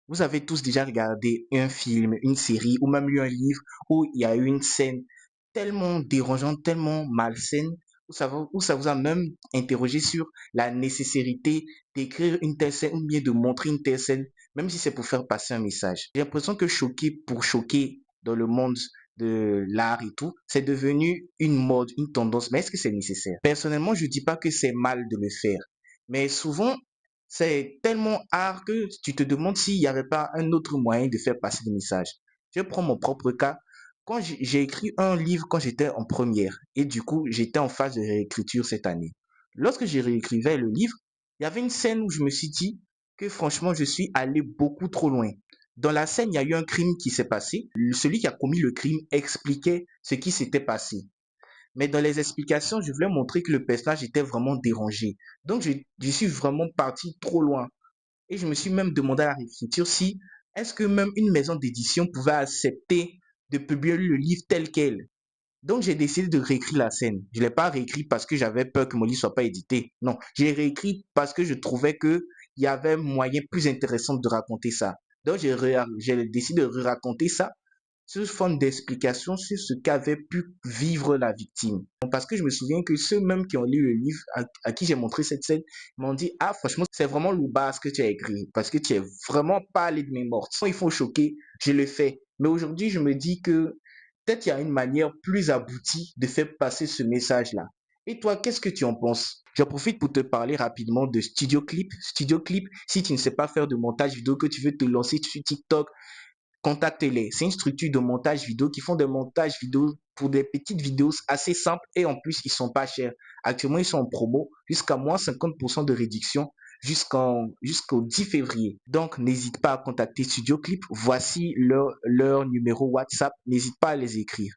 Vous avez tous déjà regardé un film, une série ou même lu un livre où il y a eu une scène tellement dérangeante, tellement malsaine, où ça vous a même interrogé sur la nécessité d'écrire une telle scène ou bien de montrer une telle scène, même si c'est pour faire passer un message. J'ai l'impression que choquer pour choquer dans le monde de l'art et tout, c'est devenu une mode, une tendance. Mais est-ce que c'est nécessaire? Personnellement, je ne dis pas que c'est mal de le faire. Mais souvent, c'est tellement art que tu te demandes s'il n'y avait pas un autre moyen de faire passer des messages. Je prends mon propre cas. Quand j'ai écrit un livre quand j'étais en première et du coup j'étais en phase de réécriture cette année. Lorsque j'ai réécrivais le livre, il y avait une scène où je me suis dit que franchement je suis allé beaucoup trop loin. Dans la scène, il y a eu un crime qui s'est passé. Celui qui a commis le crime expliquait ce qui s'était passé. Mais dans les explications, je voulais montrer que le personnage était vraiment dérangé. Donc, je suis vraiment parti trop loin. Et je me suis même demandé à la réécriture si est-ce que même une maison d'édition pouvait accepter de publier le livre tel quel. Donc, j'ai décidé de réécrire la scène. Je ne l'ai pas réécrit parce que j'avais peur que mon livre ne soit pas édité. Non, j'ai réécrit parce que je trouvais qu'il y avait un moyen plus intéressant de raconter ça. Donc, j'ai décidé de raconter ça sous forme d'explication sur ce qu'avait pu vivre la victime. Parce que je me souviens que ceux même qui ont lu le livre, à qui j'ai montré cette scène, m'ont dit, ah franchement, c'est vraiment louba ce que tu as écrit, parce que tu es vraiment pas allé de mes mortes. Il faut choquer, je le fais. Mais aujourd'hui, je me dis que peut-être il y a une manière plus aboutie de faire passer ce message-là. Et toi, qu'est-ce que tu en penses? Je profite pour te parler rapidement de Studio Clip. Studio Clip, si tu ne sais pas faire de montage vidéo, que tu veux te lancer sur TikTok, contactez-les. C'est une structure de montage vidéo qui font des montages vidéo pour des petites vidéos assez simples et en plus, ils sont pas chers. Actuellement, ils sont en promo jusqu'à moins 50% de réduction jusqu'au 10 février. Donc, n'hésite pas à contacter Studio Clip. Voici leur numéro WhatsApp. N'hésite pas à les écrire.